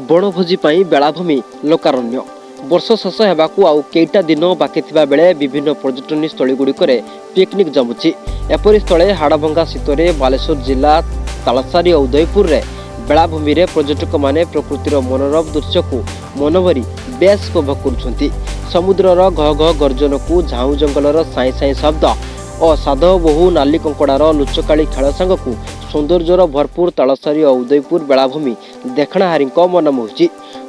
ବଣଭୋଜି ପାଇଁ ବେଳାଭୂମି ଲୋକାରଣ୍ୟ। ବର୍ଷ ଶେଷ ହେବାକୁ ଆଉ କେଇଟା ଦିନ ବାକି ଥିବା ବେଳେ ବିଭିନ୍ନ ପର୍ଯ୍ୟଟନୀ ସ୍ଥଳୀଗୁଡ଼ିକରେ ପିକନିକ୍ ଜମୁଛି। ଏପରି ସ୍ଥଳେ ହାଡ଼ଭଙ୍ଗା ଶୀତରେ ବାଲେଶ୍ୱର ଜିଲ୍ଲା ତାଳସାରୀ ଓ ଉଦୟପୁରରେ ବେଳାଭୂମିରେ ପର୍ଯ୍ୟଟକମାନେ ପ୍ରକୃତିର ମନୋରମ ଦୃଶ୍ୟକୁ ମନଭରି ବେଶ୍ ଉପଭୋଗ କରୁଛନ୍ତି। ସମୁଦ୍ରର ଘ ଘ ଗର୍ଜନକୁ, ଝାଉଁ ଜଙ୍ଗଲର ସାଇଁ ସାଇଁ ଶବ୍ଦ ଓ ସାଧବ ବୋହୁ ନାଲି କଙ୍କଡ଼ାର ଲୁଚକାଳି ଖେଳ ସାଙ୍ଗକୁ ସୌନ୍ଦର୍ଯ୍ୟର ଭରପୁର ତାଳସାରୀ ଓ ଉଦୟପୁର ବେଳାଭୂମି ଦେଖଣାହାରୀଙ୍କ ମନ ମୋହୁଛି।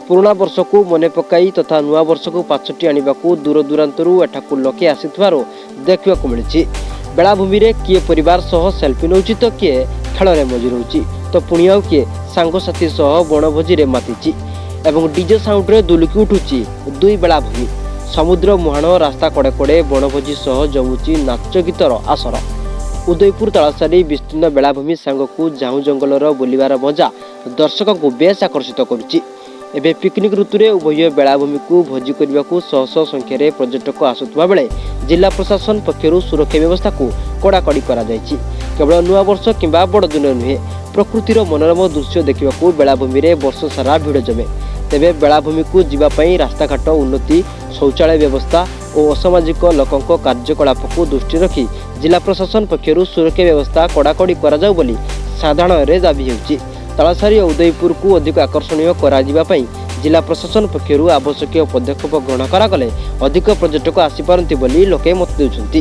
ପୁରୁଣା ବର୍ଷକୁ ମନେ ପକାଇ ତଥା ନୂଆ ବର୍ଷକୁ ପାଛୋଟି ଆଣିବାକୁ ଦୂରଦୂରାନ୍ତରୁ ଏଠାକୁ ଲୋକେ ଆସିଥିବାରୁ ଦେଖିବାକୁ ମିଳିଛି। ବେଳାଭୂମିରେ କିଏ ପରିବାର ସହ ସେଲ୍ଫି ନେଉଛି ତ କିଏ ଖେଳରେ ମଜି ରହୁଛି ତ ପୁଣି ଆଉ କିଏ ସାଙ୍ଗସାଥୀ ସହ ବଣଭୋଜିରେ ମାତିଛି ଏବଂ ଡିଜେ ସାଉଣ୍ଡରେ ଦୁଲକି ଉଠୁଛି ଦୁଇ ବେଳାଭୂମି। ସମୁଦ୍ର ମୁହାଣ ରାସ୍ତା କଡ଼େ କଡ଼େ ବଣଭୋଜି ସହ ଜମୁଛି ନାଚ ଗୀତର ଆସର। ଉଦୟପୁର ତାଳସାରୀ ବିସ୍ତୀର୍ଣ୍ଣ ବେଳାଭୂମି ସାଙ୍ଗକୁ ଝାଉଁ ଜଙ୍ଗଲର ବୁଲିବାର ମଜା ଦର୍ଶକଙ୍କୁ ବେଶ୍ ଆକର୍ଷିତ କରୁଛି। ଏବେ ପିକନିକ୍ ଋତୁରେ ଉଭୟ ବେଳାଭୂମିକୁ ଭୋଜି କରିବାକୁ ଶହ ଶହ ସଂଖ୍ୟାରେ ପର୍ଯ୍ୟଟକ ଆସୁଥିବା ବେଳେ ଜିଲ୍ଲା ପ୍ରଶାସନ ପକ୍ଷରୁ ସୁରକ୍ଷା ବ୍ୟବସ୍ଥାକୁ କଡ଼ାକଡ଼ି କରାଯାଇଛି। କେବଳ ନୂଆବର୍ଷ କିମ୍ବା ବଡ଼ଦିନ ନୁହେଁ, ପ୍ରକୃତିର ମନୋରମ ଦୃଶ୍ୟ ଦେଖିବାକୁ ବେଳାଭୂମିରେ ବର୍ଷ ସାରା ଭିଡ଼ ଜମେ। ତେବେ ବେଳାଭୂମିକୁ ଯିବା ପାଇଁ ରାସ୍ତାଘାଟ ଉନ୍ନତି, ଶୌଚାଳୟ ବ୍ୟବସ୍ଥା ଓ ଅସାମାଜିକ ଲୋକଙ୍କ କାର୍ଯ୍ୟକଳାପକୁ ଦୃଷ୍ଟିରେ ରଖି ଜିଲ୍ଲା ପ୍ରଶାସନ ପକ୍ଷରୁ ସୁରକ୍ଷା ବ୍ୟବସ୍ଥା କଡ଼ାକଡ଼ି କରାଯାଉ ବୋଲି ସାଧାରଣରେ ଦାବି ହେଉଛି। ତାଳସାରୀ ଓ ଉଦୟପୁରକୁ ଅଧିକ ଆକର୍ଷଣୀୟ କରାଯିବା ପାଇଁ ଜିଲ୍ଲା ପ୍ରଶାସନ ପକ୍ଷରୁ ଆବଶ୍ୟକୀୟ ପଦକ୍ଷେପ ଗ୍ରହଣ କରାଗଲେ ଅଧିକ ପର୍ଯ୍ୟଟକ ଆସିପାରନ୍ତି ବୋଲି ଲୋକେ ମତ ଦେଉଛନ୍ତି।